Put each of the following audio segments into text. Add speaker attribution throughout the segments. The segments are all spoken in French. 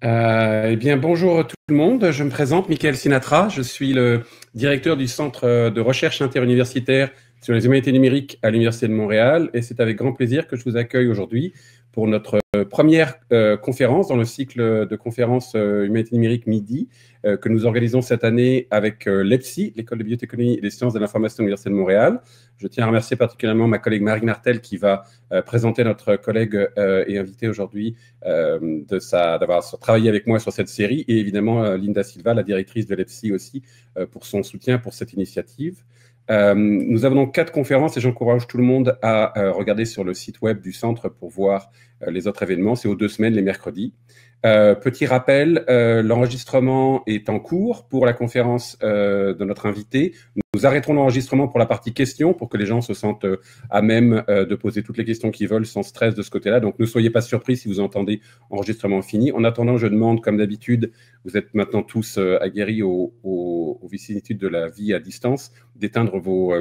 Speaker 1: Eh bien, bonjour tout le monde. Je me présente, Michael Sinatra. Je suis le directeur du Centre de recherche interuniversitaire sur les humanités numériques à l'Université de Montréal. Et c'est avec grand plaisir que je vous accueille aujourd'hui pour notre première conférence dans le cycle de conférences humanités numériques MIDI que nous organisons cette année avec l'EPSI, l'École de biotechnologie et des sciences de l'information de l'Université de Montréal. Je tiens à remercier particulièrement ma collègue Marie Nartel qui va présenter notre collègue et invité aujourd'hui d'avoir travaillé avec moi sur cette série, et évidemment Linda Silva, la directrice de l'EPSI aussi, pour son soutien pour cette initiative. Nous avons donc 4 conférences et j'encourage tout le monde à regarder sur le site web du centre pour voir les autres événements. C'est aux 2 semaines, les mercredis. Petit rappel, l'enregistrement est en cours pour la conférence de notre invité. Nous arrêterons l'enregistrement pour la partie questions pour que les gens se sentent à même de poser toutes les questions qu'ils veulent sans stress de ce côté-là. Donc, ne soyez pas surpris si vous entendez enregistrement fini. En attendant, je demande, comme d'habitude, vous êtes maintenant tous aguerris aux vicissitudes de la vie à distance, d'éteindre vos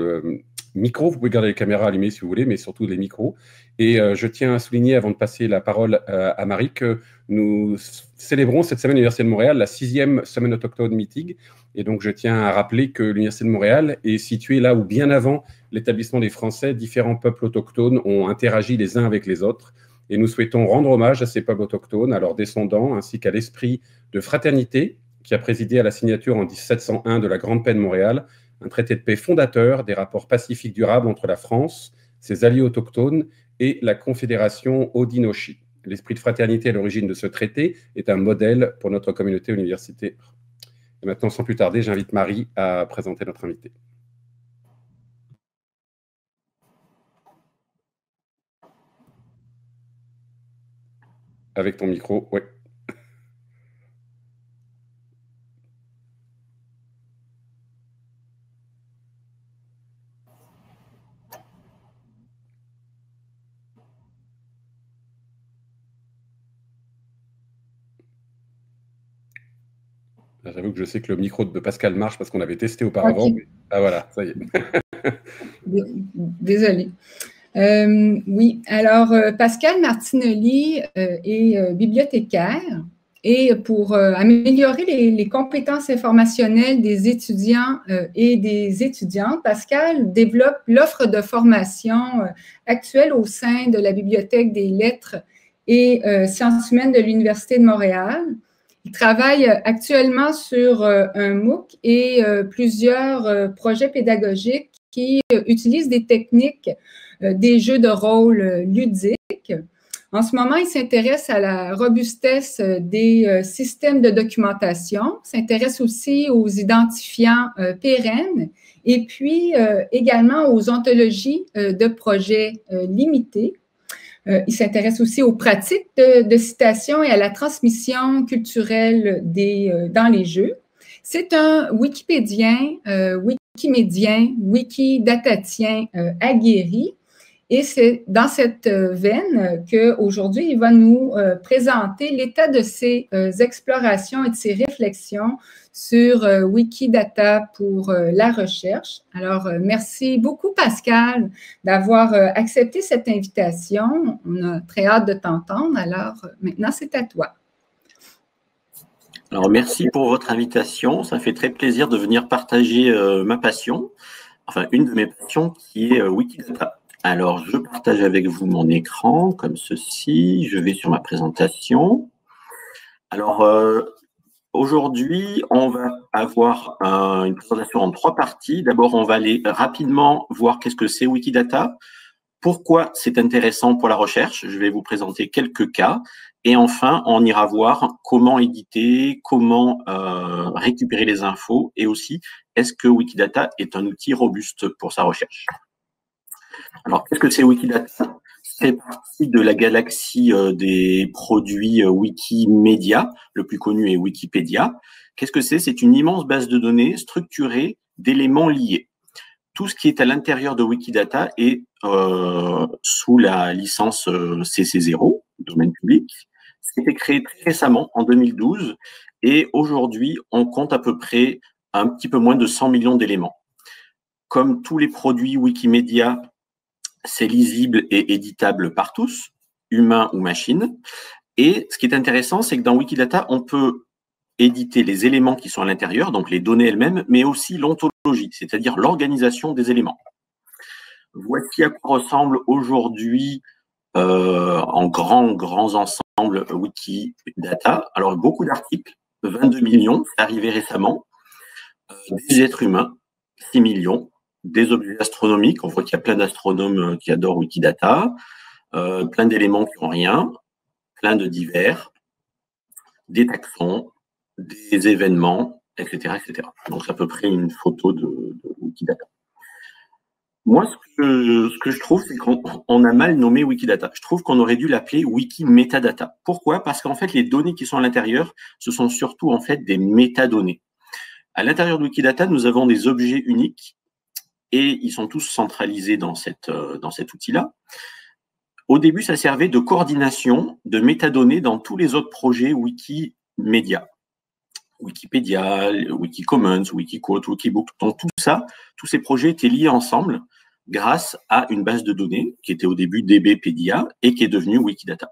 Speaker 1: micros. Vous pouvez garder les caméras allumées si vous voulez, mais surtout les micros. Et je tiens à souligner, avant de passer la parole à Marie, que nous célébrons cette semaine à l'Université de Montréal la 6e semaine autochtone meeting. Et donc, je tiens à rappeler que l'Université de Montréal est située là où, bien avant l'établissement des Français, différents peuples autochtones ont interagi les uns avec les autres. Et nous souhaitons rendre hommage à ces peuples autochtones, à leurs descendants, ainsi qu'à l'esprit de fraternité qui a présidé à la signature en 1701 de la Grande Paix de Montréal, un traité de paix fondateur des rapports pacifiques durables entre la France, ses alliés autochtones et la Confédération Haudenosaunee. L'esprit de fraternité à l'origine de ce traité est un modèle pour notre communauté universitaire. Et maintenant, sans plus tarder, j'invite Marie à présenter notre invité. Avec ton micro, oui. J'avoue que je sais que le micro de Pascal marche parce qu'on avait testé auparavant.
Speaker 2: Okay.
Speaker 1: Ah voilà, ça y est.
Speaker 2: Désolée. Oui, alors Pascal Martinelli est bibliothécaire et pour améliorer les compétences informationnelles des étudiants et des étudiantes, Pascal développe l'offre de formation actuelle au sein de la Bibliothèque des lettres et sciences humaines de l'Université de Montréal. Il travaille actuellement sur un MOOC et plusieurs projets pédagogiques qui utilisent des techniques, des jeux de rôle ludiques. En ce moment, il s'intéresse à la robustesse des systèmes de documentation, s'intéresse aussi aux identifiants pérennes et puis également aux ontologies de projets limités. Il s'intéresse aussi aux pratiques de citation et à la transmission culturelle dans les jeux. C'est un wikipédien, wikimédien, wikidatatien aguerri. Et c'est dans cette veine qu'aujourd'hui, il va nous présenter l'état de ses explorations et de ses réflexions sur Wikidata pour la recherche. Alors, merci beaucoup, Pascal, d'avoir accepté cette invitation. On a très hâte de t'entendre. Alors, maintenant, c'est à toi.
Speaker 3: Alors, merci pour votre invitation. Ça me fait très plaisir de venir partager ma passion, enfin, une de mes passions qui est Wikidata. Alors, je partage avec vous mon écran comme ceci. Je vais sur ma présentation. Alors, aujourd'hui, on va avoir une présentation en 3 parties. D'abord, on va aller rapidement voir qu'est-ce que c'est Wikidata, pourquoi c'est intéressant pour la recherche. Je vais vous présenter quelques cas. Et enfin, on ira voir comment éditer, comment récupérer les infos et aussi, est-ce que Wikidata est un outil robuste pour sa recherche. Alors, qu'est-ce que c'est Wikidata? C'est partie de la galaxie des produits Wikimedia. Le plus connu est Wikipédia. Qu'est-ce que c'est? C'est une immense base de données structurée d'éléments liés. Tout ce qui est à l'intérieur de Wikidata est sous la licence CC0, domaine public. C'était créé très récemment, en 2012, et aujourd'hui, on compte à peu près un petit peu moins de 100 millions d'éléments. Comme tous les produits Wikimedia, c'est lisible et éditable par tous, humains ou machines. Et ce qui est intéressant, c'est que dans Wikidata, on peut éditer les éléments qui sont à l'intérieur, donc les données elles-mêmes, mais aussi l'ontologie, c'est-à-dire l'organisation des éléments. Voici à quoi ressemble aujourd'hui en grands ensembles Wikidata. Alors, beaucoup d'articles, 22 millions, c'est arrivé récemment, des êtres humains, 6 millions, des objets astronomiques, on voit qu'il y a plein d'astronomes qui adorent Wikidata, plein d'éléments qui n'ont rien, plein de divers, des taxons, des événements, etc., etc. Donc, c'est à peu près une photo de Wikidata. Moi, ce que je trouve, c'est qu'on a mal nommé Wikidata. Je trouve qu'on aurait dû l'appeler Wikimetadata. Pourquoi? Parce qu'en fait, les données qui sont à l'intérieur, ce sont surtout en fait des métadonnées. À l'intérieur de Wikidata, nous avons des objets uniques et ils sont tous centralisés dans cet outil-là. Au début, ça servait de coordination de métadonnées dans tous les autres projets Wikimedia. Wikipédia, Wikicommons, Wikiquote, Wikibook, donc tout ça, tous ces projets étaient liés ensemble grâce à une base de données qui était au début DBpedia et qui est devenue Wikidata.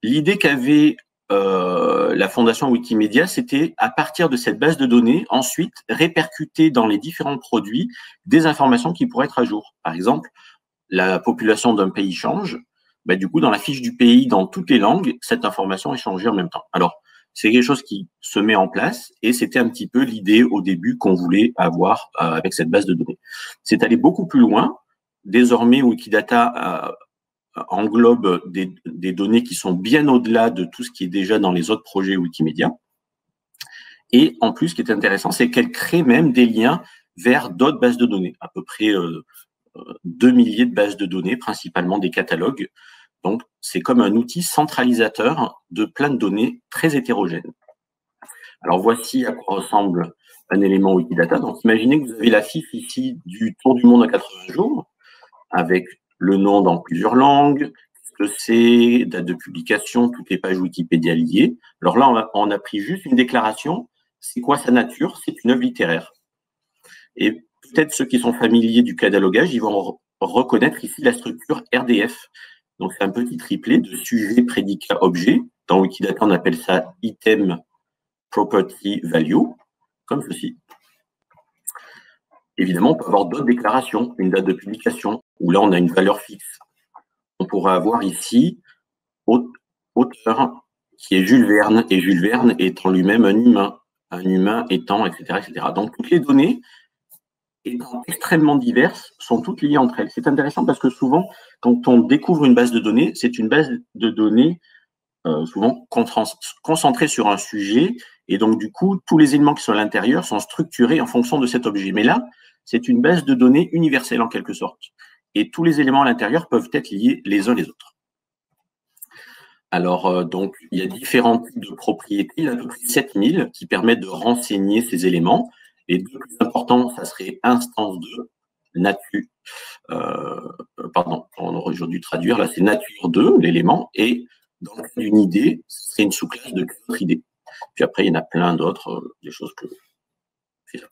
Speaker 3: L'idée qu'avait la fondation Wikimedia, c'était à partir de cette base de données, ensuite répercuter dans les différents produits des informations qui pourraient être à jour. Par exemple, la population d'un pays change, ben, du coup, dans la fiche du pays, dans toutes les langues, cette information est changée en même temps. Alors, c'est quelque chose qui se met en place et c'était un petit peu l'idée au début qu'on voulait avoir avec cette base de données. C'est allé beaucoup plus loin. Désormais, Wikidata englobe des données qui sont bien au-delà de tout ce qui est déjà dans les autres projets Wikimedia. Et en plus, ce qui est intéressant, c'est qu'elle crée même des liens vers d'autres bases de données, à peu près 2 milliers de bases de données, principalement des catalogues. Donc, c'est comme un outil centralisateur de plein de données très hétérogènes. Alors, voici à quoi ressemble un élément Wikidata. Donc, imaginez que vous avez la fiche ici du Tour du monde en 80 jours, avec le nom dans plusieurs langues, ce que c'est, date de publication, toutes les pages Wikipédia liées. Alors là, on a pris juste une déclaration. C'est quoi sa nature? C'est une œuvre littéraire. Et peut-être ceux qui sont familiers du catalogage, ils vont reconnaître ici la structure RDF. Donc, c'est un petit triplet de sujet, prédicat, objet. Dans Wikidata, on appelle ça item, property, value, comme ceci. Évidemment, on peut avoir d'autres déclarations, une date de publication, où là, on a une valeur fixe. On pourrait avoir ici auteur, qui est Jules Verne, et Jules Verne étant lui-même un humain étant, etc., etc. Donc, toutes les données, étant extrêmement diverses, sont toutes liées entre elles. C'est intéressant parce que souvent, quand on découvre une base de données, c'est une base de données souvent concentrée sur un sujet, et donc du coup, tous les éléments qui sont à l'intérieur sont structurés en fonction de cet objet. Mais là, c'est une base de données universelle en quelque sorte, et tous les éléments à l'intérieur peuvent être liés les uns les autres. Alors, donc, il y a différents types de propriétés, il y en a à peu près 7000 qui permettent de renseigner ces éléments. Les deux plus importants, ça serait instance 2, nature, pardon, j'aurais dû traduire, là c'est nature 2, l'élément, et dans le cas d'une idée, c'est une sous-classe de notre idée. Puis après, il y en a plein d'autres, des choses que c'est ça.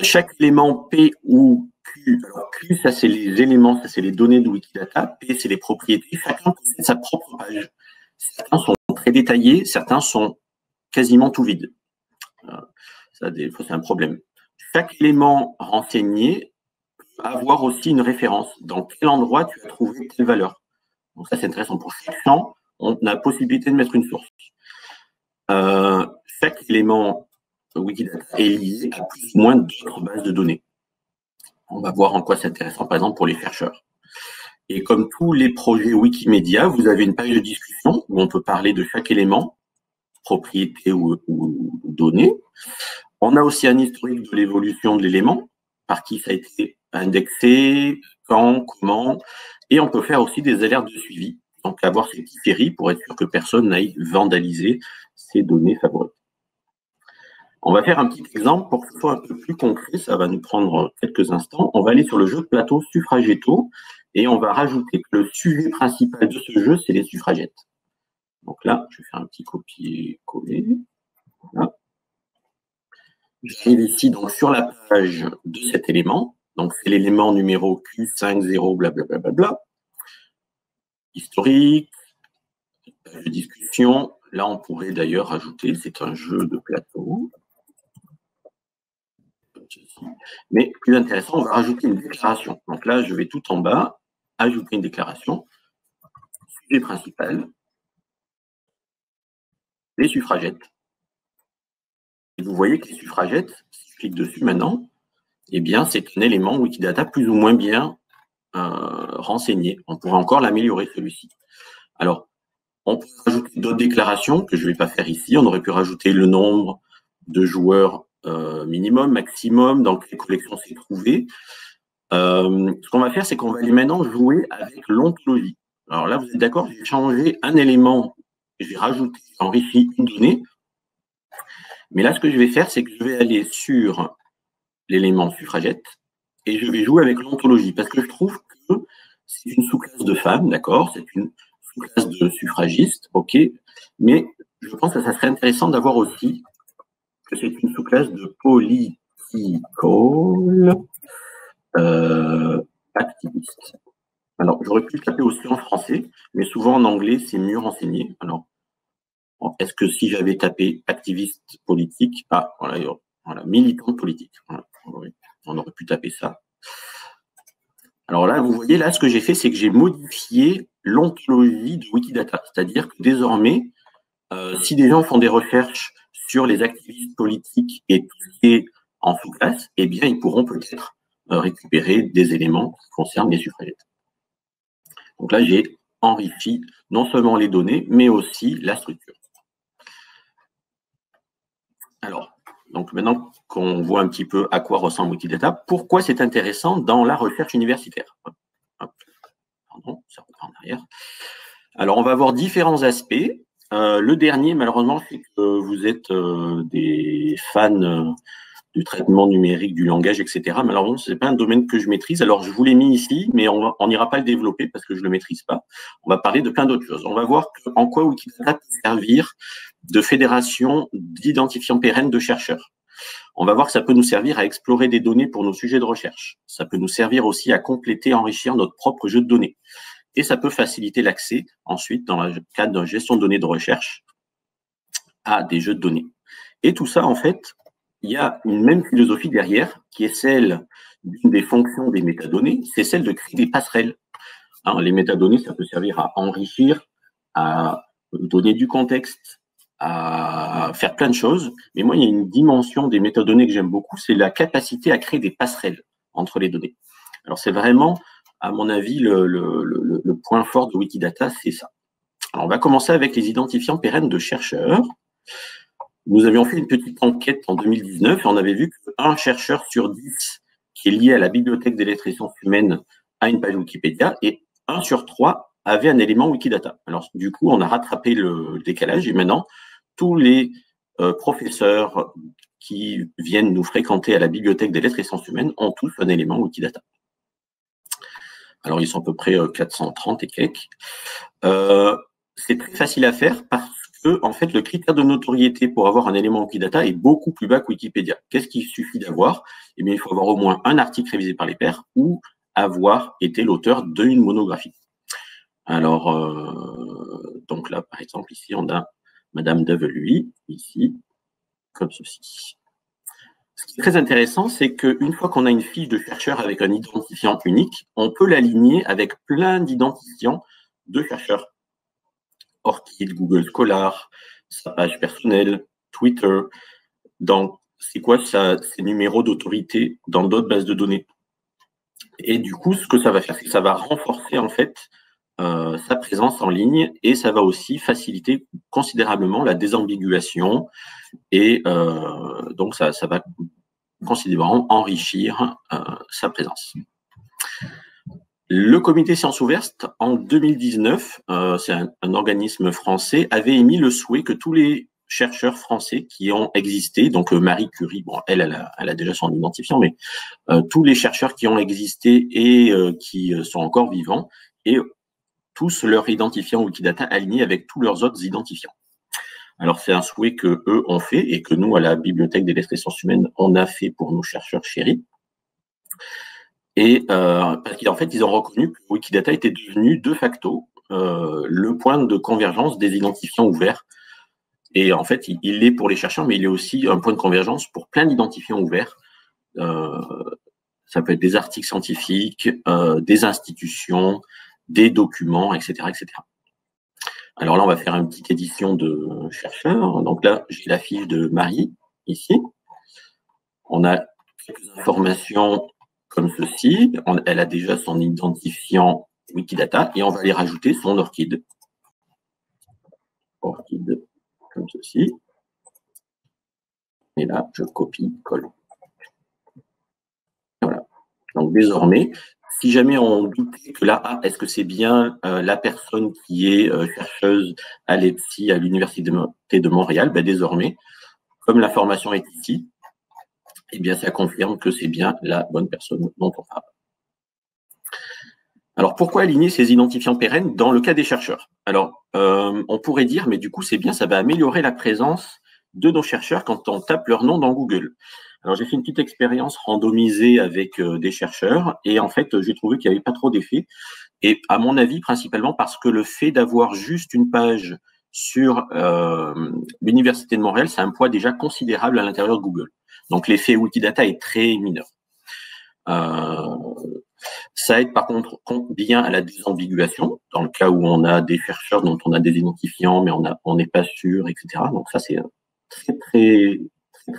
Speaker 3: Chaque élément P ou Q, alors Q, ça c'est les éléments, ça c'est les données de Wikidata, P c'est les propriétés, chacun possède sa propre page. Certains sont très détaillés, certains sont quasiment tout vides. Ça, des fois, c'est un problème. Chaque élément renseigné peut avoir aussi une référence. Dans quel endroit tu as trouvé telle valeur. Donc ça, c'est intéressant. Pour chaque champ, on a la possibilité de mettre une source. Chaque élément Wikidata est lié à plus ou moins d'autres bases de données. On va voir en quoi c'est intéressant, par exemple, pour les chercheurs. Et comme tous les projets Wikimedia, vous avez une page de discussion où on peut parler de chaque élément, propriété ou données. On a aussi un historique de l'évolution de l'élément, par qui ça a été indexé, quand, comment, et on peut faire aussi des alertes de suivi. Donc, avoir ces petits ferries pour être sûr que personne n'aille vandaliser ces données favorites. On va faire un petit exemple pour que ce soit un peu plus concret, ça va nous prendre quelques instants. On va aller sur le jeu de plateau Suffragetto et on va rajouter que le sujet principal de ce jeu, c'est les suffragettes. Donc là, je vais faire un petit copier-coller. Voilà. J'arrive ici donc sur la page de cet élément. Donc c'est l'élément numéro Q50, blablabla. historique, page de discussion. Là, on pourrait d'ailleurs ajouter, c'est un jeu de plateau. Mais plus intéressant, on va rajouter une déclaration. Donc là, je vais tout en bas, ajouter une déclaration. Sujet principal, les suffragettes. Et vous voyez que les suffragettes, si je clique dessus maintenant, eh bien, c'est un élément Wikidata plus ou moins bien renseigné. On pourrait encore l'améliorer, celui-ci. Alors, on peut rajouter d'autres déclarations que je ne vais pas faire ici. On aurait pu rajouter le nombre de joueurs minimum, maximum, dans quelle collection c'est trouvé. Ce qu'on va faire, c'est qu'on va aller maintenant jouer avec l'ontologie. Alors là, vous êtes d'accord, j'ai changé un élément, j'ai rajouté, enrichi une donnée. Mais là, ce que je vais faire, c'est que je vais aller sur l'élément suffragette et je vais jouer avec l'ontologie parce que je trouve que c'est une sous-classe de femmes, d'accord, c'est une sous-classe de suffragistes, ok, mais je pense que ça serait intéressant d'avoir aussi que c'est une sous-classe de political activistes. Alors, j'aurais pu le taper aussi en français, mais souvent en anglais, c'est mieux renseigné. Alors, est-ce que si j'avais tapé activiste politique, voilà, militant politique, voilà, on aurait pu taper ça. Alors là, vous voyez, là, ce que j'ai fait, c'est que j'ai modifié l'ontologie de Wikidata. C'est-à-dire que désormais, si des gens font des recherches sur les activistes politiques et tout ce qui est en sous-classe, eh bien, ils pourront peut-être récupérer des éléments qui concernent les suffragettes. Donc là, j'ai enrichi non seulement les données, mais aussi la structure. Alors, donc maintenant qu'on voit un petit peu à quoi ressemble Wikidata, pourquoi c'est intéressant dans la recherche universitaire? Pardon, ça reprend en arrière. Alors, on va voir différents aspects. Le dernier, malheureusement, c'est que vous êtes des fans du traitement numérique, du langage, etc. Malheureusement, ce n'est pas un domaine que je maîtrise. Alors, je vous l'ai mis ici, mais on n'ira pas le développer parce que je ne le maîtrise pas. On va parler de plein d'autres choses. On va voir en quoi Wikidata peut servir de fédération d'identifiants pérennes de chercheurs. On va voir que ça peut nous servir à explorer des données pour nos sujets de recherche. Ça peut nous servir aussi à compléter, enrichir notre propre jeu de données. Et ça peut faciliter l'accès, ensuite, dans le cadre de gestion de données de recherche, à des jeux de données. Et tout ça, en fait, il y a une même philosophie derrière, qui est celle d'une des fonctions des métadonnées, c'est celle de créer des passerelles. Hein, les métadonnées, ça peut servir à enrichir, à donner du contexte, à faire plein de choses. Mais moi, il y a une dimension des métadonnées que j'aime beaucoup, c'est la capacité à créer des passerelles entre les données. Alors, c'est vraiment, à mon avis, le point fort de Wikidata, c'est ça. Alors, on va commencer avec les identifiants pérennes de chercheurs. Nous avions fait une petite enquête en 2019 et on avait vu qu'un chercheur sur 10 qui est lié à la bibliothèque des lettres et sciences humaines a une page Wikipédia et 1 sur 3 avait un élément Wikidata. Alors, du coup, on a rattrapé le décalage et maintenant, tous les professeurs qui viennent nous fréquenter à la bibliothèque des lettres et sciences humaines ont tous un élément Wikidata. Alors, ils sont à peu près 430 et quelques. C'est très facile à faire parce que, en fait, le critère de notoriété pour avoir un élément Wikidata est beaucoup plus bas que Wikipédia. Qu'est-ce qu'il suffit d'avoir? Eh bien, il faut avoir au moins un article révisé par les pairs ou avoir été l'auteur d'une monographie. Alors, donc là, par exemple, ici, on a Madame Develuy, ici, comme ceci. Ce qui est très intéressant, c'est qu'une fois qu'on a une fiche de chercheur avec un identifiant unique, on peut l'aligner avec plein d'identifiants de chercheurs. Orchid, Google Scholar, sa page personnelle, Twitter. Donc, c'est quoi ces numéros d'autorité dans d'autres bases de données? Et du coup, ce que ça va faire, c'est que ça va renforcer en fait sa présence en ligne et ça va aussi faciliter considérablement la désambiguation et donc ça va considérablement enrichir sa présence. Le comité Sciences Ouvertes, en 2019, c'est un organisme français, avait émis le souhait que tous les chercheurs français qui ont existé, donc Marie Curie, bon, elle a déjà son identifiant, mais tous les chercheurs qui ont existé et qui sont encore vivants, et tous leur identifiant Wikidata aligné avec tous leurs autres identifiants. Alors, c'est un souhait que eux ont fait et que nous, à la Bibliothèque des lettres et sciences humaines, on a fait pour nos chercheurs chéris. Et parce qu'en fait, ils ont reconnu que Wikidata était devenu de facto le point de convergence des identifiants ouverts. Et en fait, il est pour les chercheurs, mais il est aussi un point de convergence pour plein d'identifiants ouverts. Ça peut être des articles scientifiques, des institutions, des documents, etc., etc. Alors là, on va faire une petite édition de chercheurs. Donc là, j'ai la fiche de Marie, ici. On a quelques informations comme ceci. Elle a déjà son identifiant Wikidata et on va aller rajouter son ORCID. ORCID, comme ceci. Et là, je copie, colle. Voilà. Donc désormais, si jamais on doutait que là, est-ce que c'est bien la personne qui est chercheuse à l'EPSI, à l'Université de Montréal, ben, désormais, comme l'information est ici, eh bien, ça confirme que c'est bien la bonne personne dont on parle. Alors, pourquoi aligner ces identifiants pérennes dans le cas des chercheurs? Alors, on pourrait dire, mais du coup, c'est bien, ça va améliorer la présence de nos chercheurs quand on tape leur nom dans Google. Alors, j'ai fait une petite expérience randomisée avec des chercheurs et en fait, j'ai trouvé qu'il n'y avait pas trop d'effet. Et à mon avis, principalement parce que le fait d'avoir juste une page sur l'Université de Montréal, c'est un poids déjà considérable à l'intérieur de Google. Donc, l'effet Wikidata est très mineur. Ça aide par contre bien à la désambiguation, dans le cas où on a des chercheurs dont on a des identifiants, mais on n'est pas sûr, etc. Donc ça, c'est un très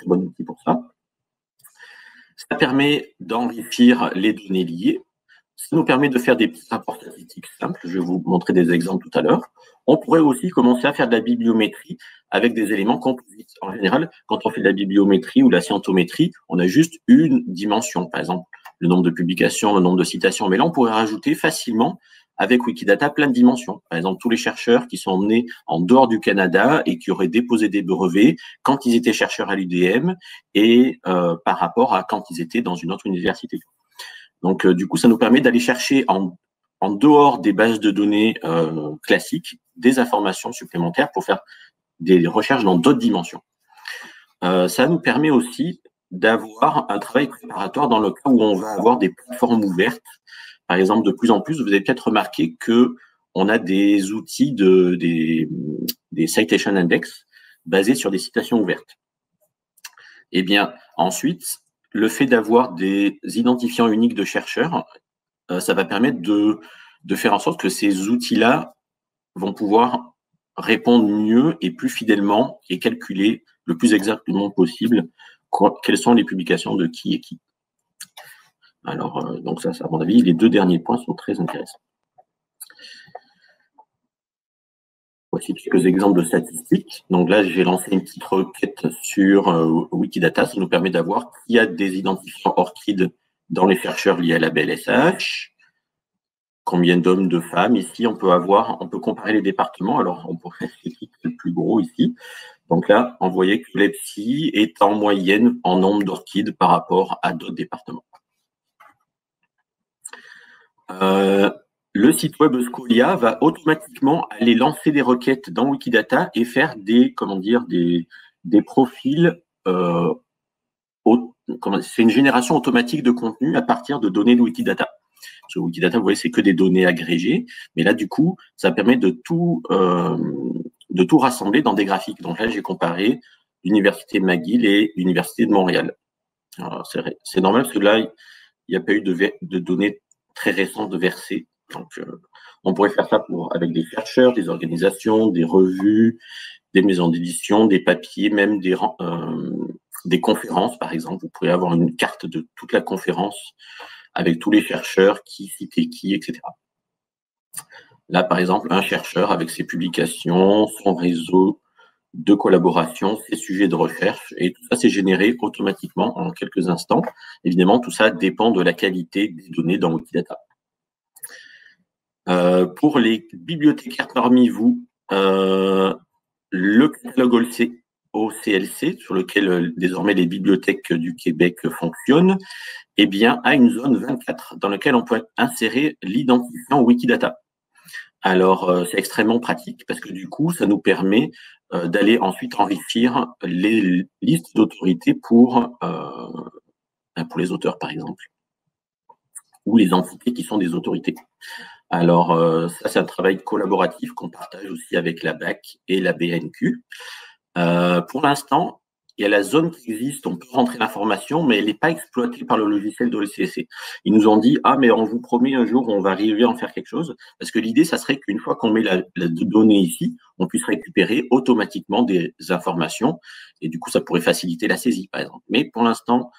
Speaker 3: bon outil pour ça. Ça permet d'enrichir les données liées. Ça nous permet de faire des petits rapports statistiques simples. Je vais vous montrer des exemples tout à l'heure. On pourrait aussi commencer à faire de la bibliométrie avec des éléments composites. En général, quand on fait de la bibliométrie ou de la scientométrie, on a juste une dimension, par exemple, le nombre de publications, le nombre de citations. Mais là, on pourrait rajouter facilement avec Wikidata plein de dimensions. Par exemple, tous les chercheurs qui sont nés en dehors du Canada et qui auraient déposé des brevets quand ils étaient chercheurs à l'UDM et par rapport à quand ils étaient dans une autre université. Donc, du coup, ça nous permet d'aller chercher en dehors des bases de données classiques des informations supplémentaires pour faire des recherches dans d'autres dimensions. Ça nous permet aussi d'avoir un travail préparatoire dans le cas où on va avoir des plateformes ouvertes. Par exemple, de plus en plus, vous avez peut-être remarqué que on a des outils des citation index basés sur des citations ouvertes. Eh bien, ensuite, le fait d'avoir des identifiants uniques de chercheurs, ça va permettre de faire en sorte que ces outils-là vont pouvoir répondre mieux et plus fidèlement et calculer le plus exactement possible quelles sont les publications de qui et qui. Alors, donc ça, à mon avis, les deux derniers points sont très intéressants. Voici quelques exemples de statistiques. Donc là, j'ai lancé une petite requête sur Wikidata. Ça nous permet d'avoir qui a des identifiants ORCID dans les chercheurs liés à la BLSH. Combien d'hommes, de femmes. Ici, on peut comparer les départements. Alors, on pourrait faire le plus gros ici. Donc là, on voyait que l'EPSI est en moyenne en nombre d'ORCID par rapport à d'autres départements. Le site web Scholia va automatiquement aller lancer des requêtes dans Wikidata et faire des profils. C'est une génération automatique de contenu à partir de données de Wikidata. Sur Wikidata, vous voyez, c'est que des données agrégées, mais là, du coup, ça permet de tout rassembler dans des graphiques. Donc là, j'ai comparé l'Université McGill et l'Université de Montréal. C'est normal parce que là, il n'y a pas eu de données très récentes versées. Donc, on pourrait faire ça avec des chercheurs, des organisations, des revues, des maisons d'édition, des papiers, même des conférences, par exemple. Vous pourrez avoir une carte de toute la conférence avec tous les chercheurs, qui citait qui, etc. Là, par exemple, un chercheur avec ses publications, son réseau de collaboration, ses sujets de recherche, et tout ça, c'est généré automatiquement en quelques instants. Évidemment, tout ça dépend de la qualité des données dans Wikidata. Pour les bibliothécaires parmi vous, le catalogue OCLC, sur lequel désormais les bibliothèques du Québec fonctionnent, eh bien, a une zone 24 dans laquelle on peut insérer l'identifiant Wikidata. Alors, c'est extrêmement pratique parce que du coup, ça nous permet d'aller ensuite enrichir les listes d'autorités pour les auteurs, par exemple. ou les entités qui sont des autorités. Alors, ça, c'est un travail collaboratif qu'on partage aussi avec la BAC et la BNQ. Pour l'instant, il y a la zone qui existe, on peut rentrer l'information, mais elle n'est pas exploitée par le logiciel de l'OCC. Ils nous ont dit, ah, mais on vous promet un jour, on va arriver à en faire quelque chose, parce que l'idée, ça serait qu'une fois qu'on met la donnée ici, on puisse récupérer automatiquement des informations, et du coup, ça pourrait faciliter la saisie, par exemple. Mais pour l'instant,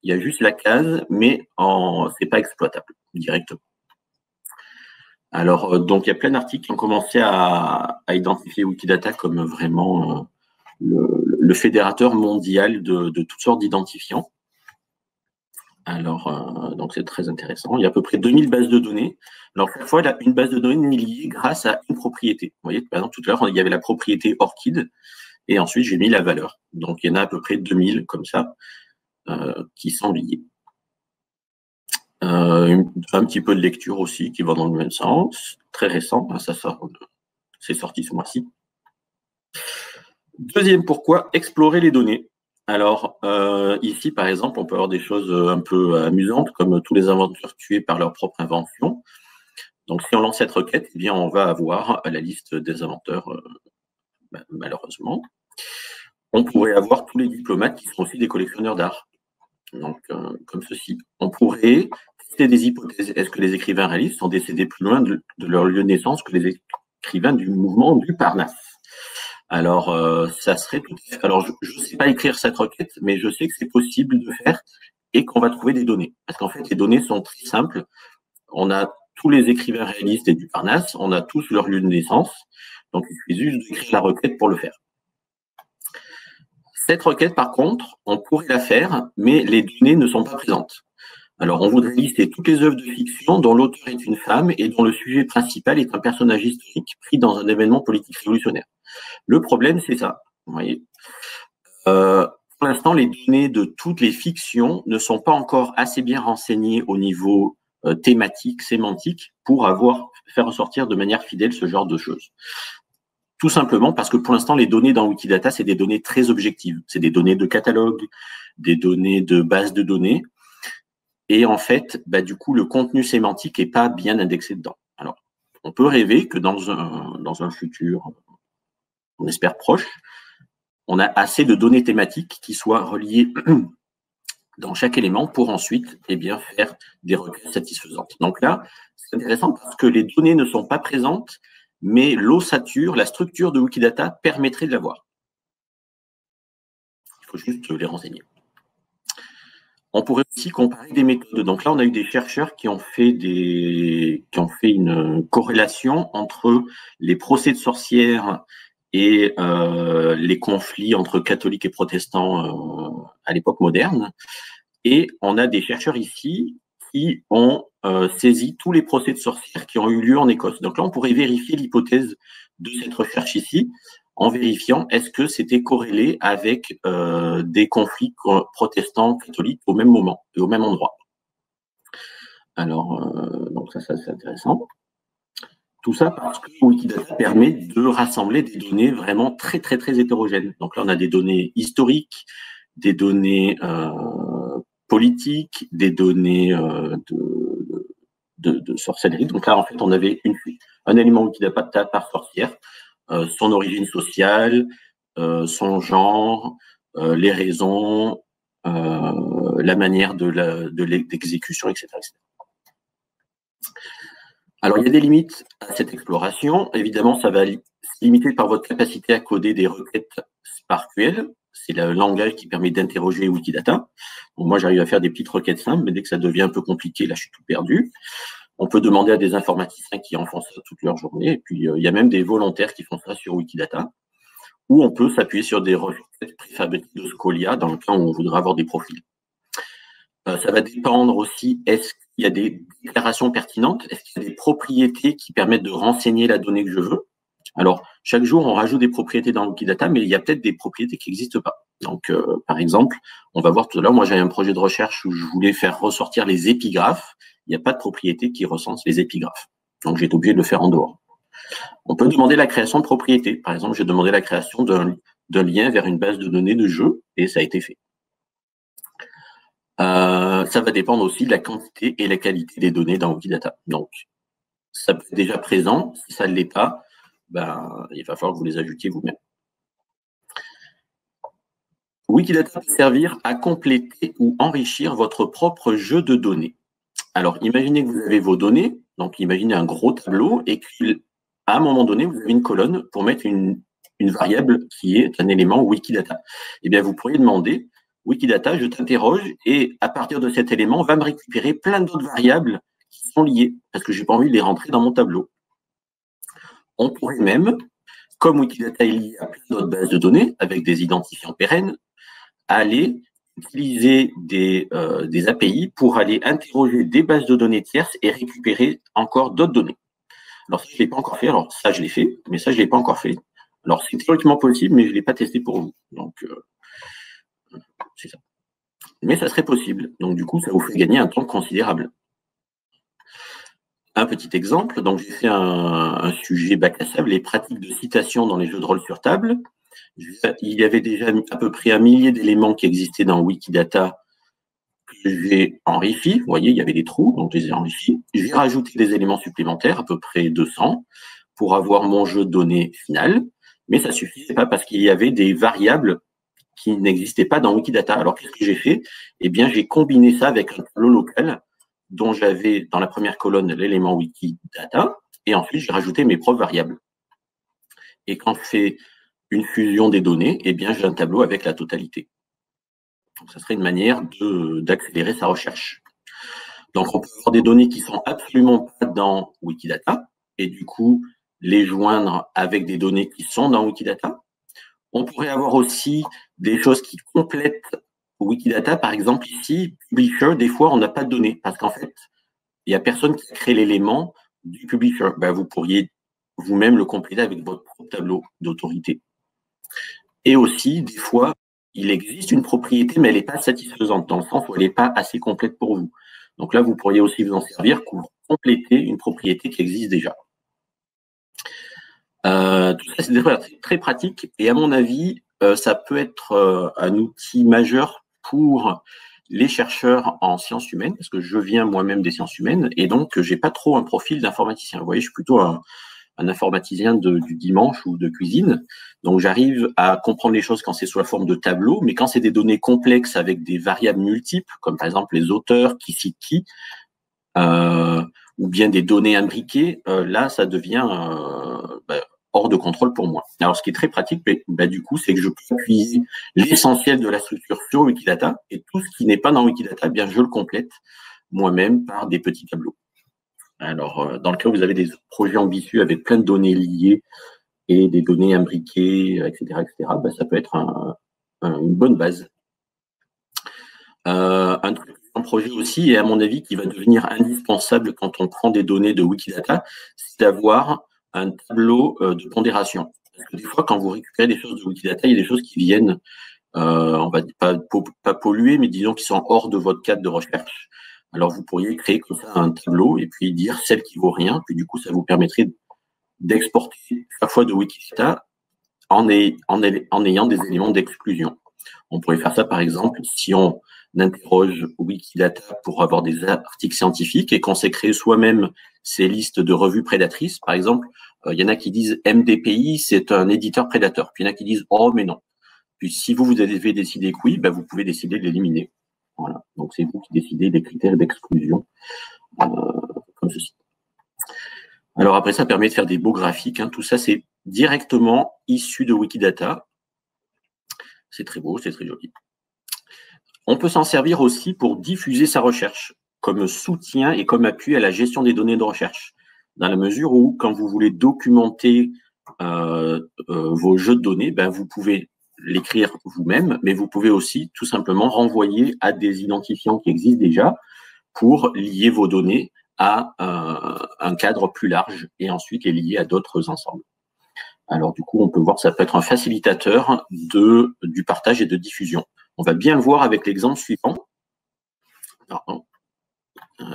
Speaker 3: il y a juste la case, mais c'est pas exploitable directement. Alors, donc, il y a plein d'articles qui ont commencé à identifier Wikidata comme vraiment le fédérateur mondial de toutes sortes d'identifiants. Alors, donc c'est très intéressant. Il y a à peu près 2000 bases de données. Alors, chaque fois, une base de données est liée grâce à une propriété. Vous voyez, par exemple, tout à l'heure, il y avait la propriété ORCID, et ensuite, j'ai mis la valeur. Donc, il y en a à peu près 2000 comme ça, qui sont liés. Un petit peu de lecture aussi, qui va dans le même sens. Très récent, ça sort, c'est sorti ce mois-ci. Deuxième pourquoi, explorer les données. Alors, ici, par exemple, on peut avoir des choses un peu amusantes, comme tous les inventeurs tués par leur propre invention. Donc, si on lance cette requête, eh bien, on va avoir la liste des inventeurs, malheureusement. On pourrait avoir tous les diplomates qui sont aussi des collectionneurs d'art. Donc, comme ceci. On pourrait tester des hypothèses. Est-ce que les écrivains réalistes sont décédés plus loin de leur lieu de naissance que les écrivains du mouvement du Parnasse? Alors, ça serait tout. Alors, je ne sais pas écrire cette requête, mais je sais que c'est possible de faire et qu'on va trouver des données. Parce qu'en fait, les données sont très simples. On a tous les écrivains réalistes et du Parnasse, on a tous leur lieu de naissance. Donc, il suffit juste d'écrire la requête pour le faire. Cette requête, par contre, on pourrait la faire, mais les données ne sont pas présentes. Alors, on voudrait lister toutes les œuvres de fiction dont l'auteur est une femme et dont le sujet principal est un personnage historique pris dans un événement politique révolutionnaire. Le problème, c'est ça. Vous voyez. Pour l'instant, les données de toutes les fictions ne sont pas encore assez bien renseignées au niveau thématique, sémantique, pour faire ressortir de manière fidèle ce genre de choses. Tout simplement parce que pour l'instant, les données dans Wikidata, c'est des données très objectives. C'est des données de catalogue, des données de base de données. Et en fait, du coup, le contenu sémantique n'est pas bien indexé dedans. Alors, on peut rêver que dans un futur, on espère proche, on a assez de données thématiques qui soient reliées dans chaque élément pour ensuite faire des requêtes satisfaisantes. Donc là, c'est intéressant parce que les données ne sont pas présentes, mais l'ossature, la structure de Wikidata permettrait de l'avoir. Il faut juste les renseigner. On pourrait aussi comparer des méthodes. Donc là, on a eu des chercheurs qui ont fait une corrélation entre les procès de sorcières et les conflits entre catholiques et protestants à l'époque moderne. Et on a des chercheurs ici qui ont saisi tous les procès de sorcières qui ont eu lieu en Écosse. Donc là, on pourrait vérifier l'hypothèse de cette recherche ici en vérifiant est-ce que c'était corrélé avec des conflits protestants catholiques au même moment et au même endroit. Alors, donc ça c'est intéressant. Tout ça parce que Wikidata permet de rassembler des données vraiment très, très, très hétérogènes. Donc là, on a des données historiques, des données politiques, des données de sorcellerie. Donc là, en fait, on avait un élément Wikidata par sorcière, son origine sociale, son genre, les raisons, la manière de l'exécution, etc., etc. Alors, il y a des limites à cette exploration. Évidemment, ça va se limiter par votre capacité à coder des requêtes SparkQL. C'est le langage qui permet d'interroger Wikidata. Donc, moi, j'arrive à faire des petites requêtes simples, mais dès que ça devient un peu compliqué, là, je suis tout perdu. On peut demander à des informaticiens qui en font ça toute leur journée. Et puis, il y a même des volontaires qui font ça sur Wikidata. Ou on peut s'appuyer sur des requêtes préfabriquées de Scholia dans le cas où on voudra avoir des profils. Ça va dépendre aussi, est-ce qu'il y a des déclarations pertinentes? Est-ce qu'il y a des propriétés qui permettent de renseigner la donnée que je veux? Alors, chaque jour, on rajoute des propriétés dans Wikidata, mais il y a peut-être des propriétés qui n'existent pas. Donc, par exemple, on va voir tout à l'heure, moi, j'avais un projet de recherche où je voulais faire ressortir les épigraphes. Il n'y a pas de propriété qui recense les épigraphes. Donc, j'ai été obligé de le faire en dehors. On peut demander la création de propriétés. Par exemple, j'ai demandé la création d'un lien vers une base de données de jeu, et ça a été fait. Ça va dépendre aussi de la quantité et la qualité des données dans Wikidata. Donc, ça peut être déjà présent. Si ça ne l'est pas, ben, il va falloir que vous les ajoutiez vous-même. Wikidata peut servir à compléter ou enrichir votre propre jeu de données. Alors, imaginez que vous avez vos données, donc imaginez un gros tableau et qu'à un moment donné, vous avez une colonne pour mettre une variable qui est un élément Wikidata. Eh bien, vous pourriez demander, Wikidata, je t'interroge et à partir de cet élément, va me récupérer plein d'autres variables qui sont liées parce que je n'ai pas envie de les rentrer dans mon tableau. On pourrait même, comme Wikidata est lié à plein d'autres bases de données avec des identifiants pérennes, aller utiliser des API pour aller interroger des bases de données tierces et récupérer encore d'autres données. Alors ça, je ne l'ai pas encore fait. Alors ça, je l'ai fait, mais ça, je ne l'ai pas encore fait. Alors c'est théoriquement possible, mais je ne l'ai pas testé pour vous. Donc, c'est ça. Mais ça serait possible. Donc du coup, ça vous fait gagner un temps considérable. Un petit exemple. Donc j'ai fait un sujet bac à sable, les pratiques de citation dans les jeux de rôle sur table. Il y avait déjà à peu près 1 millier d'éléments qui existaient dans Wikidata que j'ai enrichi. Vous voyez, il y avait des trous, donc je les ai enrichis. J'ai rajouté des éléments supplémentaires, à peu près 200, pour avoir mon jeu de données final. Mais ça ne suffisait pas parce qu'il y avait des variables qui n'existaient pas dans Wikidata. Alors, qu'est-ce que j'ai fait? Eh bien, j'ai combiné ça avec un tableau local dont j'avais dans la première colonne l'élément Wikidata et ensuite, j'ai rajouté mes propres variables. Et quand je fais une fusion des données, eh bien, j'ai un tableau avec la totalité. Donc, ça serait une manière d'accélérer sa recherche. Donc, on peut avoir des données qui sont absolument pas dans Wikidata et du coup, les joindre avec des données qui sont dans Wikidata. On pourrait avoir aussi des choses qui complètent Wikidata. Par exemple, ici, Publisher, des fois, on n'a pas de données parce qu'en fait, il n'y a personne qui crée l'élément du Publisher. Ben, vous pourriez vous-même le compléter avec votre propre tableau d'autorité. Et aussi, des fois, il existe une propriété, mais elle n'est pas satisfaisante, dans le sens où elle n'est pas assez complète pour vous. Donc là, vous pourriez aussi vous en servir pour compléter une propriété qui existe déjà. Tout ça, c'est très pratique. Et à mon avis, ça peut être un outil majeur pour les chercheurs en sciences humaines, parce que je viens moi-même des sciences humaines, et donc j'ai pas trop un profil d'informaticien. Vous voyez, je suis plutôt un informaticien du dimanche ou de cuisine. Donc, j'arrive à comprendre les choses quand c'est sous la forme de tableau, mais quand c'est des données complexes avec des variables multiples, comme par exemple les auteurs, qui citent qui, ou bien des données imbriquées, là, ça devient hors de contrôle pour moi. Alors, ce qui est très pratique, du coup, c'est que je peux appuyer l'essentiel de la structure sur Wikidata, et tout ce qui n'est pas dans Wikidata, bien, je le complète moi-même par des petits tableaux. Alors, dans le cas où vous avez des projets ambitieux avec plein de données liées et des données imbriquées, etc., ça peut être une bonne base. Un projet aussi, et à mon avis, qui va devenir indispensable quand on prend des données de Wikidata, c'est d'avoir un tableau de pondération. Parce que des fois, quand vous récupérez des choses de Wikidata, il y a des choses qui viennent, on va dire pas polluer, mais disons qui sont hors de votre cadre de recherche. Alors, vous pourriez créer comme ça un tableau et puis dire celle qui vaut rien. Puis du coup, ça vous permettrait d'exporter chaque fois de Wikidata en ayant des éléments d'exclusion. On pourrait faire ça, par exemple, si on interroge Wikidata pour avoir des articles scientifiques et qu'on s'est créé soi-même ces listes de revues prédatrices. Par exemple, il y en a qui disent MDPI, c'est un éditeur prédateur. Puis il y en a qui disent oh, mais non. Puis si vous avez décidé que oui, vous pouvez décider de l'éliminer. Voilà. Donc, c'est vous qui décidez des critères d'exclusion, comme ceci. Alors, après, ça permet de faire des beaux graphiques. Hein. Tout ça, c'est directement issu de Wikidata. C'est très beau, c'est très joli. On peut s'en servir aussi pour diffuser sa recherche, comme soutien et comme appui à la gestion des données de recherche. Dans la mesure où, quand vous voulez documenter vos jeux de données, vous pouvez l'écrire vous-même, mais vous pouvez aussi tout simplement renvoyer à des identifiants qui existent déjà pour lier vos données à un cadre plus large et ensuite les lier à d'autres ensembles. Alors du coup, on peut voir que ça peut être un facilitateur du partage et de diffusion. On va bien le voir avec l'exemple suivant. Pardon.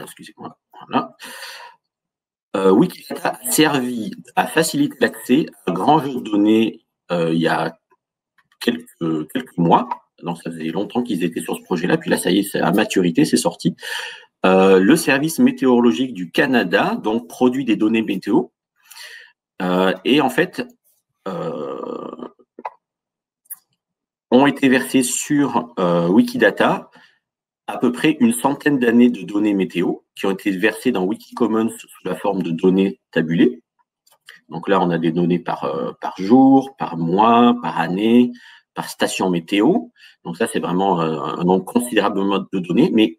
Speaker 3: Excusez-moi. Voilà. Wikidata a servi à faciliter l'accès à un grand jeu de données il y a quelques mois. Donc, ça faisait longtemps qu'ils étaient sur ce projet-là. Puis là, ça y est, c'est à maturité, c'est sorti. Le service météorologique du Canada, donc, produit des données météo. Et en fait, ont été versés sur Wikidata à peu près une centaine d'années de données météo qui ont été versées dans Wikicommons sous la forme de données tabulées. Donc là, on a des données par jour, par mois, par année, par station météo. Donc ça, c'est vraiment un nombre considérable de données. Mais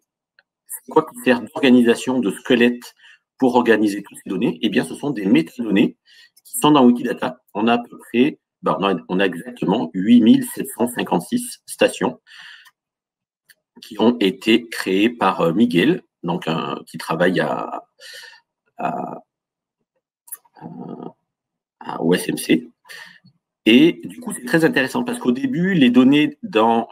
Speaker 3: c'est quoi qui sert d'organisation, de squelette pour organiser toutes ces données? Eh bien, ce sont des métadonnées qui sont dans Wikidata. On a à peu près, on a exactement 8756 stations qui ont été créées par Miguel, donc qui travaille au SMC. Et du coup, c'est très intéressant parce qu'au début, les données dans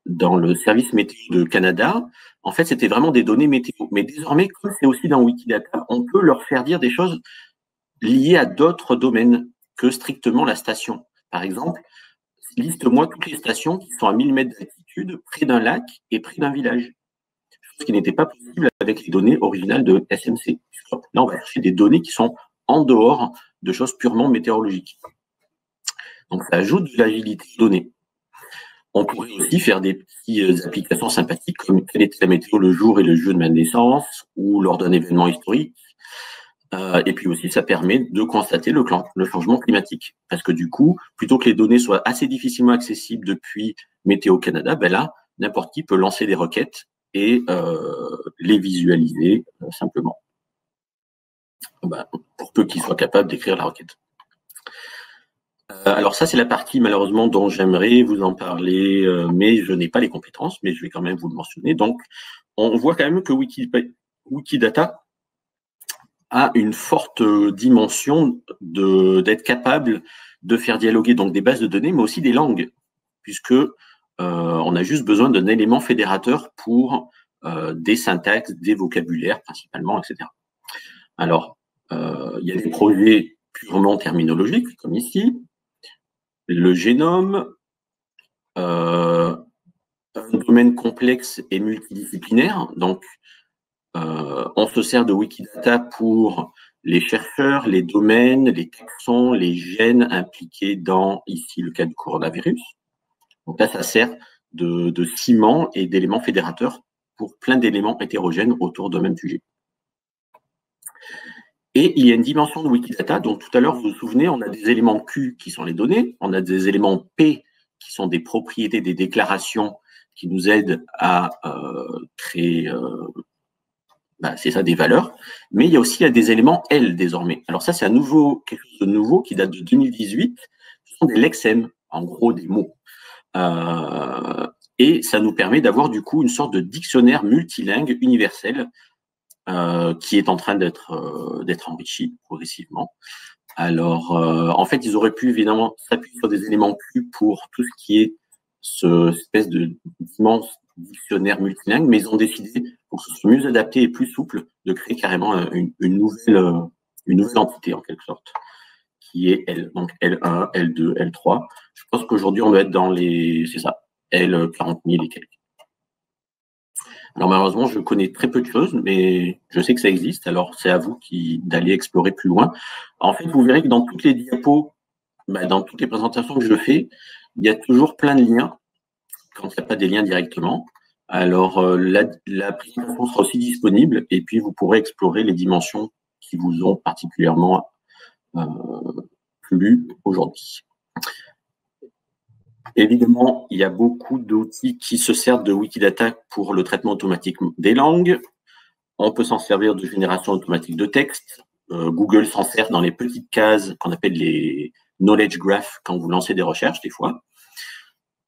Speaker 3: le service météo de Canada, en fait, c'était vraiment des données météo. Mais désormais, comme c'est aussi dans Wikidata, on peut leur faire dire des choses liées à d'autres domaines que strictement la station. Par exemple, liste-moi toutes les stations qui sont à 1000 mètres d'altitude, près d'un lac et près d'un village. Ce qui n'était pas possible avec les données originales de SMC. Là, on va chercher des données qui sont en dehors de choses purement météorologiques. Donc, ça ajoute de l'agilité aux données. On pourrait aussi faire des petites applications sympathiques comme quelle était la météo le jour et le lieu de ma naissance ou lors d'un événement historique. Et puis aussi, ça permet de constater le changement climatique. Parce que du coup, plutôt que les données soient assez difficilement accessibles depuis Météo Canada, ben là, n'importe qui peut lancer des requêtes et les visualiser simplement. Pour peu qu'ils soient capables d'écrire la requête. Alors ça, c'est la partie malheureusement dont j'aimerais vous en parler, mais je n'ai pas les compétences, mais je vais quand même vous le mentionner. Donc, on voit quand même que Wikidata a une forte dimension d'être capable de faire dialoguer donc des bases de données, mais aussi des langues, puisque on a juste besoin d'un élément fédérateur pour des syntaxes, des vocabulaires principalement, etc. Alors, il y a des projets purement terminologiques, comme ici, le génome, un domaine complexe et multidisciplinaire. Donc, on se sert de Wikidata pour les chercheurs, les domaines, les taxons, les gènes impliqués dans, ici, le cas du coronavirus. Donc là, ça sert de ciment et d'éléments fédérateurs pour plein d'éléments hétérogènes autour d'un même sujet. Et il y a une dimension de Wikidata, donc tout à l'heure, vous vous souvenez, on a des éléments Q qui sont les données, on a des éléments P qui sont des propriétés, des déclarations qui nous aident à créer, c'est ça, des valeurs, mais il y a aussi des éléments L désormais. Alors ça, c'est quelque chose de nouveau qui date de 2018, ce sont des lexèmes, en gros des mots. Et ça nous permet d'avoir du coup une sorte de dictionnaire multilingue universel qui est en train d'être enrichi progressivement. Alors, en fait, ils auraient pu évidemment s'appuyer sur des éléments Q pour tout ce qui est cette espèce d'immense dictionnaire multilingue, mais ils ont décidé, pour que ce soit mieux adapté et plus souple, de créer carrément une nouvelle entité en quelque sorte, qui est L, donc L1, L2, L3. Je pense qu'aujourd'hui, on doit être dans c'est ça, L 40 000 et quelques. Alors malheureusement, je connais très peu de choses, mais je sais que ça existe. Alors c'est à vous d'aller explorer plus loin. En fait, vous verrez que dans toutes les diapos, dans toutes les présentations que je fais, il y a toujours plein de liens, quand il n'y a pas des liens directement. Alors la présentation sera aussi disponible, et puis vous pourrez explorer les dimensions qui vous ont particulièrement plu aujourd'hui. Évidemment, il y a beaucoup d'outils qui se servent de Wikidata pour le traitement automatique des langues. On peut s'en servir de génération automatique de texte. Google s'en sert dans les petites cases qu'on appelle les knowledge graphs quand vous lancez des recherches, des fois.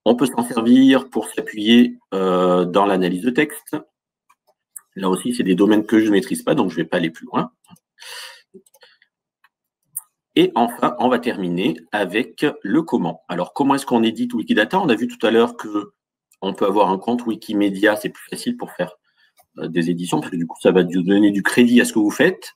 Speaker 3: On peut s'en servir pour s'appuyer dans l'analyse de texte. Là aussi, c'est des domaines que je ne maîtrise pas, donc je ne vais pas aller plus loin. Et enfin, on va terminer avec le comment. Alors, comment est-ce qu'on édite Wikidata? On a vu tout à l'heure qu'on peut avoir un compte Wikimedia, c'est plus facile pour faire des éditions, parce que du coup, ça va vous donner du crédit à ce que vous faites.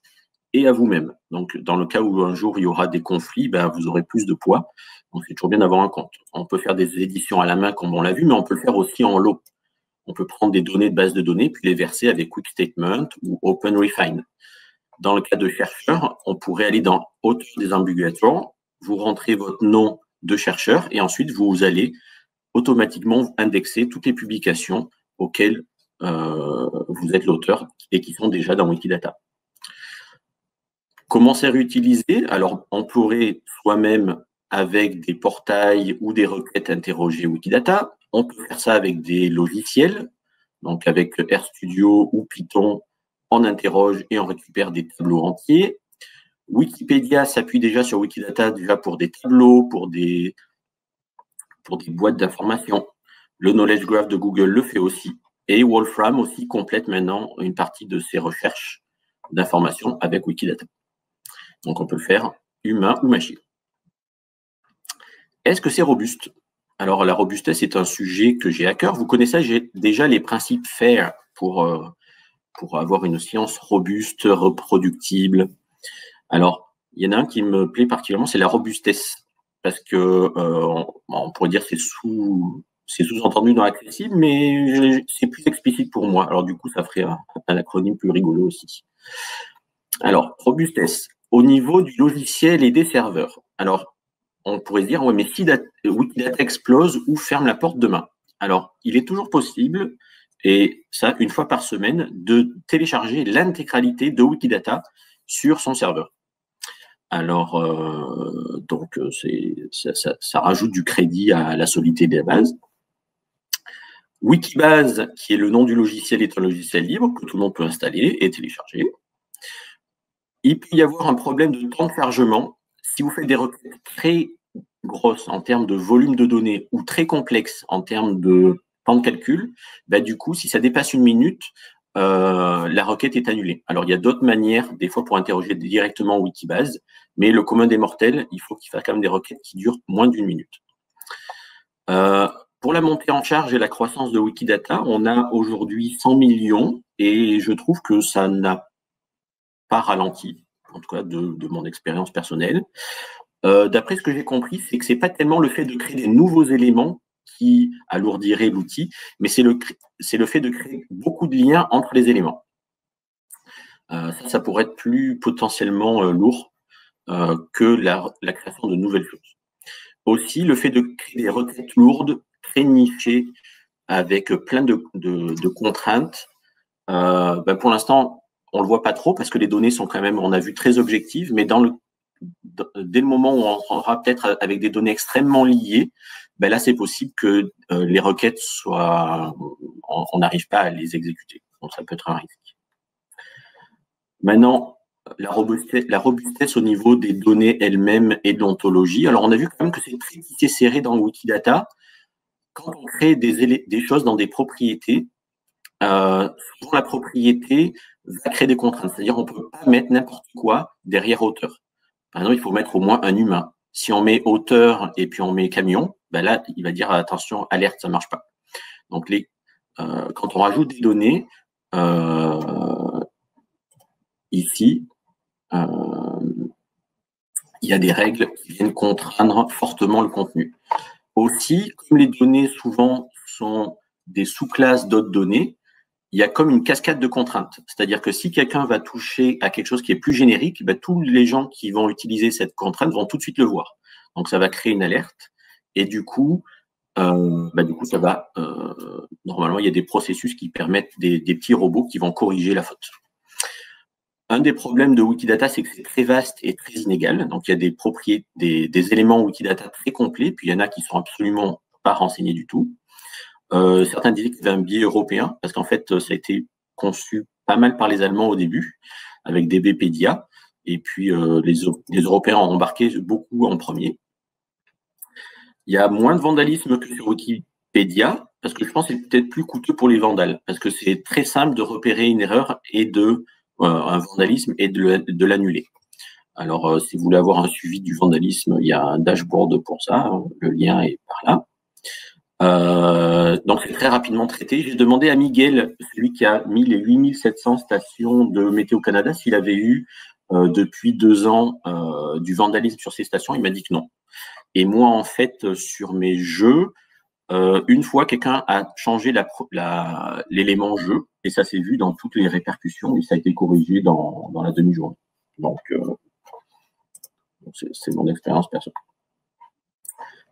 Speaker 3: et à vous-même. Donc, dans le cas où un jour il y aura des conflits, ben, vous aurez plus de poids. Donc, c'est toujours bien d'avoir un compte. On peut faire des éditions à la main, comme on l'a vu, mais on peut le faire aussi en lot. On peut prendre des données de base de données, puis les verser avec Quick Statement ou Open Refine. Dans le cas de chercheur, on pourrait aller dans Author des Ambiguator, vous rentrez votre nom de chercheur, et ensuite, vous allez automatiquement indexer toutes les publications auxquelles vous êtes l'auteur et qui sont déjà dans Wikidata. Comment c'est réutilisé? Alors, on pourrait soi-même avec des portails ou des requêtes interroger Wikidata. On peut faire ça avec des logiciels, donc avec RStudio ou Python, on interroge et on récupère des tableaux entiers. Wikipédia s'appuie déjà sur Wikidata déjà pour des tableaux, pour des boîtes d'informations. Le Knowledge Graph de Google le fait aussi. Et Wolfram aussi complète maintenant une partie de ses recherches d'informations avec Wikidata. Donc, on peut le faire humain ou machine. Est-ce que c'est robuste? Alors, la robustesse est un sujet que j'ai à cœur. Vous connaissez déjà les principes FAIR pour avoir une science robuste, reproductible. Alors, il y en a un qui me plaît particulièrement, c'est la robustesse. Parce que, on pourrait dire que c'est sous-entendu dans l'accessible, mais c'est plus explicite pour moi. Alors, du coup, ça ferait un acronyme plus rigolo aussi. Alors, robustesse. Au niveau du logiciel et des serveurs. Alors, on pourrait se dire, ouais, mais si Wikidata explose ou ferme la porte demain. Alors, il est toujours possible, et ça, une fois par semaine, de télécharger l'intégralité de Wikidata sur son serveur. Alors, donc, ça rajoute du crédit à la solidité de la base. Wikibase, qui est le nom du logiciel, est un logiciel libre que tout le monde peut installer et télécharger. Il peut y avoir un problème de temps de chargement. Si vous faites des requêtes très grosses en termes de volume de données ou très complexes en termes de temps de calcul, bah, du coup, si ça dépasse 1 minute, la requête est annulée. Alors, il y a d'autres manières, des fois, pour interroger directement Wikibase, mais le commun des mortels, il faut qu'il fasse quand même des requêtes qui durent moins d'1 minute. Pour la montée en charge et la croissance de Wikidata, on a aujourd'hui 100 millions et je trouve que ça n'a pas ralenti, en tout cas de mon expérience personnelle. D'après ce que j'ai compris, c'est que c'est pas tellement le fait de créer des nouveaux éléments qui alourdirait l'outil, mais c'est le fait de créer beaucoup de liens entre les éléments. Ça pourrait être plus potentiellement lourd que la création de nouvelles choses. Aussi, le fait de créer des requêtes lourdes, très nichées, avec plein de contraintes, ben pour l'instant, on le voit pas trop parce que les données sont quand même, on a vu, très objectives, mais dès le moment où on rentrera peut-être avec des données extrêmement liées, ben là, c'est possible que les requêtes on n'arrive pas à les exécuter. Donc, ça peut être un risque. Maintenant, la robustesse au niveau des données elles-mêmes et de l'ontologie. Alors, on a vu quand même que c'est très tissé serré dans Wikidata. Quand on crée des choses dans des propriétés, souvent la propriété va créer des contraintes. C'est-à-dire, on ne peut pas mettre n'importe quoi derrière auteur. Par exemple, il faut mettre au moins un humain. Si on met auteur et puis on met camion, ben là, il va dire attention, alerte, ça ne marche pas. Donc, quand on rajoute des données, ici, il y a des règles qui viennent contraindre fortement le contenu. Aussi, comme les données souvent sont des sous-classes d'autres données, il y a comme une cascade de contraintes. C'est-à-dire que si quelqu'un va toucher à quelque chose qui est plus générique, ben, tous les gens qui vont utiliser cette contrainte vont tout de suite le voir. Donc, ça va créer une alerte. Et du coup, ça va… normalement, il y a des processus qui permettent des petits robots qui vont corriger la faute. Un des problèmes de Wikidata, c'est que c'est très vaste et très inégal. Donc, il y a des propriétés, des éléments Wikidata très complets, puis il y en a qui sont absolument pas renseignés du tout. Certains disaient qu'il y avait un biais européen, parce qu'en fait, ça a été conçu pas mal par les Allemands au début, avec DBpedia, et puis les Européens ont embarqué beaucoup en premier. Il y a moins de vandalisme que sur Wikipédia, parce que je pense que c'est peut-être plus coûteux pour les vandales, parce que c'est très simple de repérer une erreur et un vandalisme et de l'annuler. Alors, si vous voulez avoir un suivi du vandalisme, il y a un dashboard pour ça, le lien est par là. Donc, c'est très rapidement traité. J'ai demandé à Miguel, celui qui a mis les 8700 stations de Météo Canada, s'il avait eu depuis 2 ans du vandalisme sur ces stations, il m'a dit que non. Et moi, en fait, sur mes jeux, une fois, quelqu'un a changé l'élément jeu, et ça s'est vu dans toutes les répercussions, et ça a été corrigé dans la demi-journée. Donc, c'est mon expérience personnelle.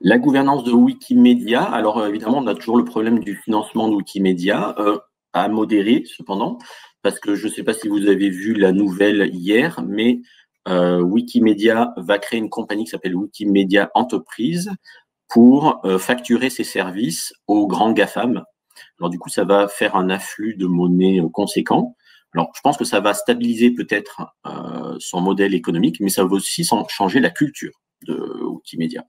Speaker 3: La gouvernance de Wikimedia, alors évidemment, on a toujours le problème du financement de Wikimedia, à modérer cependant, parce que je ne sais pas si vous avez vu la nouvelle hier, mais Wikimedia va créer une compagnie qui s'appelle Wikimedia Enterprise pour facturer ses services aux grands GAFAM. Alors du coup, ça va faire un afflux de monnaie conséquent. Alors je pense que ça va stabiliser peut-être son modèle économique, mais ça va aussi changer la culture de Wikimedia.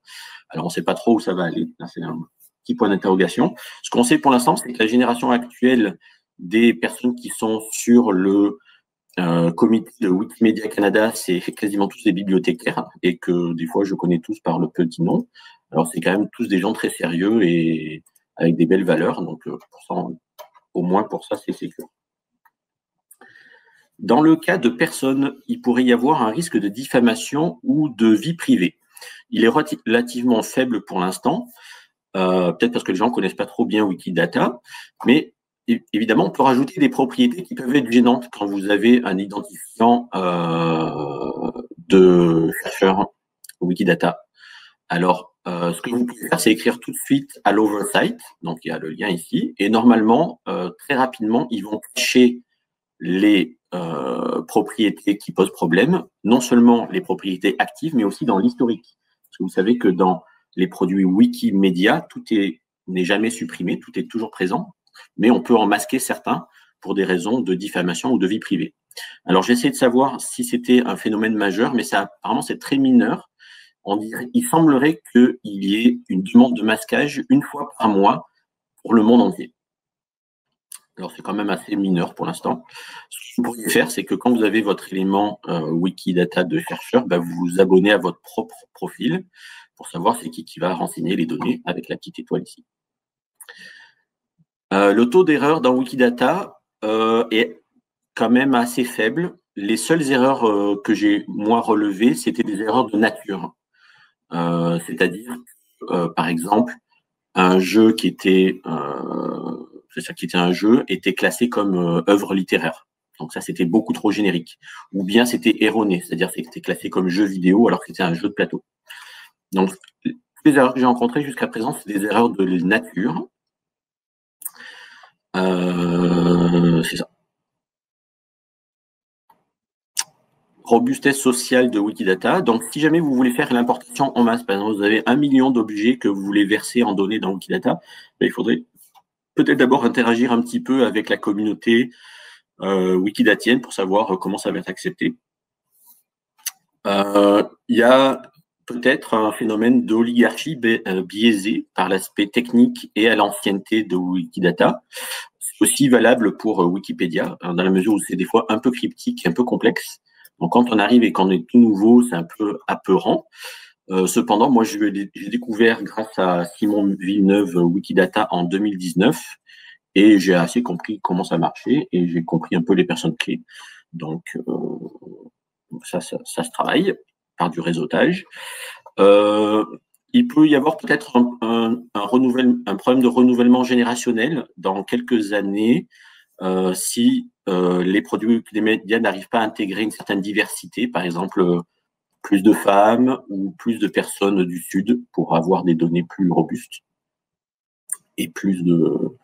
Speaker 3: Alors on ne sait pas trop où ça va aller, c'est un petit point d'interrogation. Ce qu'on sait pour l'instant, c'est que la génération actuelle des personnes qui sont sur le comité de Wikimedia Canada, c'est quasiment tous des bibliothécaires et que des fois je connais tous par le petit nom. Alors c'est quand même tous des gens très sérieux et avec des belles valeurs, donc pour ça, au moins pour ça c'est sécure. Dans le cas de personnes, il pourrait y avoir un risque de diffamation ou de vie privée. Il est relativement faible pour l'instant, peut-être parce que les gens ne connaissent pas trop bien Wikidata, mais évidemment, on peut rajouter des propriétés qui peuvent être gênantes quand vous avez un identifiant de chercheur Wikidata. Alors, ce que vous pouvez faire, c'est écrire tout de suite à l'oversight, donc il y a le lien ici, et normalement, très rapidement, ils vont cacher les propriétés qui posent problème, non seulement les propriétés actives, mais aussi dans l'historique. Parce que vous savez que dans les produits Wikimedia, tout n'est jamais supprimé, tout est toujours présent, mais on peut en masquer certains pour des raisons de diffamation ou de vie privée. Alors, j'ai essayé de savoir si c'était un phénomène majeur, mais ça, apparemment, c'est très mineur. Il semblerait qu'il y ait une demande de masquage une fois par mois pour le monde entier. Alors, c'est quand même assez mineur pour l'instant. Ce que vous pourriez faire, c'est que quand vous avez votre élément Wikidata de chercheur, vous vous abonnez à votre propre profil pour savoir c'est qui va renseigner les données avec la petite étoile ici. Le taux d'erreur dans Wikidata est quand même assez faible. Les seules erreurs que j'ai, moi, relevées, c'était des erreurs de nature. C'est-à-dire, par exemple, un jeu qui était un jeu était classé comme œuvre littéraire. Donc ça, c'était beaucoup trop générique. Ou bien c'était erroné, c'est-à-dire que c'était classé comme jeu vidéo alors que c'était un jeu de plateau. Donc, les erreurs que j'ai rencontrées jusqu'à présent, c'est des erreurs de nature. C'est ça. Robustesse sociale de Wikidata. Donc, si jamais vous voulez faire l'importation en masse, par exemple, vous avez 1 million d'objets que vous voulez verser en données dans Wikidata, il faudrait peut-être d'abord interagir un petit peu avec la communauté wikidatienne pour savoir comment ça va être accepté. Il y a peut-être un phénomène d'oligarchie biaisée par l'aspect technique et à l'ancienneté de Wikidata. C'est aussi valable pour Wikipédia, dans la mesure où c'est des fois un peu cryptique, un peu complexe. Donc, quand on arrive et qu'on est tout nouveau, c'est un peu apeurant. Cependant, moi, j'ai découvert grâce à Simon Villeneuve Wikidata en 2019 et j'ai assez compris comment ça marchait et j'ai compris un peu les personnes clés. Donc, ça se travaille par du réseautage. Il peut y avoir peut-être un problème de renouvellement générationnel dans quelques années si les produits Wikidata n'arrivent pas à intégrer une certaine diversité, par exemple plus de femmes ou plus de personnes du Sud pour avoir des données plus robustes et plus de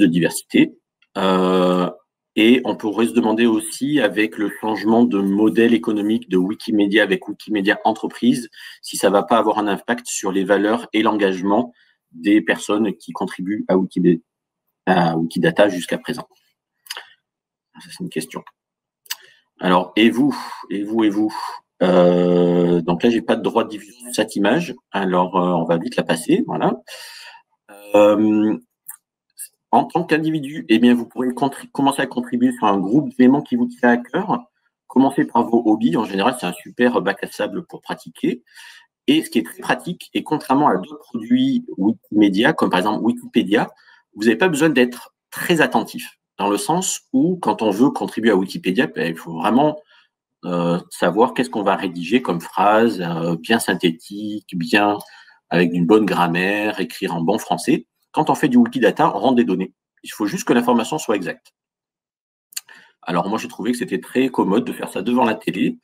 Speaker 3: diversité. Et on pourrait se demander aussi, avec le changement de modèle économique de Wikimedia avec Wikimedia Entreprise, si ça ne va pas avoir un impact sur les valeurs et l'engagement des personnes qui contribuent à Wikidata jusqu'à présent. Ça, c'est une question. Alors, et vous donc là, j'ai pas de droit de diffusion de cette image. Alors, on va vite la passer. Voilà. En tant qu'individu, eh bien, vous pourrez commencer à contribuer sur un groupe d'éléments qui vous tient à cœur. Commencez par vos hobbies. En général, c'est un super bac à sable pour pratiquer. Et ce qui est très pratique, et contrairement à d'autres produits Wikimedia, comme par exemple Wikipédia, vous n'avez pas besoin d'être très attentif. Dans le sens où, quand on veut contribuer à Wikipédia, il faut vraiment savoir qu'est-ce qu'on va rédiger comme phrase, bien synthétique, bien avec une bonne grammaire, écrire en bon français. Quand on fait du Wikidata, on rentre des données. Il faut juste que l'information soit exacte. Alors moi, j'ai trouvé que c'était très commode de faire ça devant la télé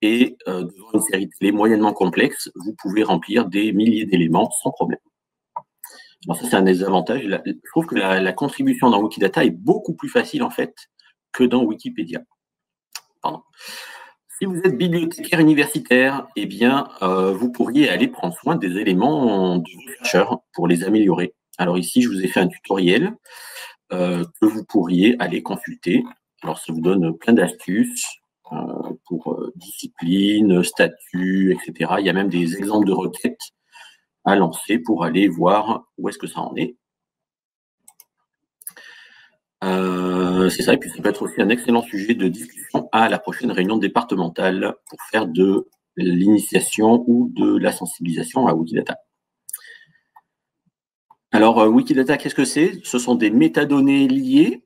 Speaker 3: et devant une série télé moyennement complexe, vous pouvez remplir des milliers d'éléments sans problème. Alors ça, c'est un des avantages. Je trouve que la contribution dans Wikidata est beaucoup plus facile en fait que dans Wikipédia. Pardon. Si vous êtes bibliothécaire universitaire, eh bien, vous pourriez aller prendre soin des éléments de vos chercheurs pour les améliorer. Alors ici, je vous ai fait un tutoriel que vous pourriez aller consulter. Alors, ça vous donne plein d'astuces pour discipline, statut, etc. Il y a même des exemples de requêtes à lancer pour aller voir où est-ce que ça en est. C'est ça, et puis ça peut être aussi un excellent sujet de discussion à la prochaine réunion départementale pour faire de l'initiation ou de la sensibilisation à Wikidata. Alors, Wikidata, qu'est-ce que c'est? Ce sont des métadonnées liées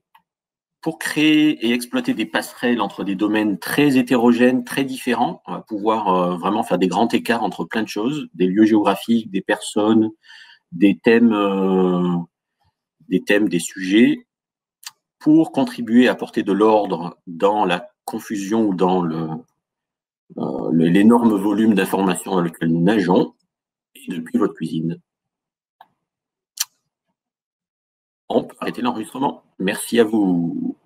Speaker 3: pour créer et exploiter des passerelles entre des domaines très hétérogènes, très différents. On va pouvoir vraiment faire des grands écarts entre plein de choses, des lieux géographiques, des personnes, des thèmes, des sujets, pour contribuer à apporter de l'ordre dans la confusion ou dans l'énorme volume d'informations dans lequel nous nageons, et depuis votre cuisine. On peut arrêter l'enregistrement. Merci à vous.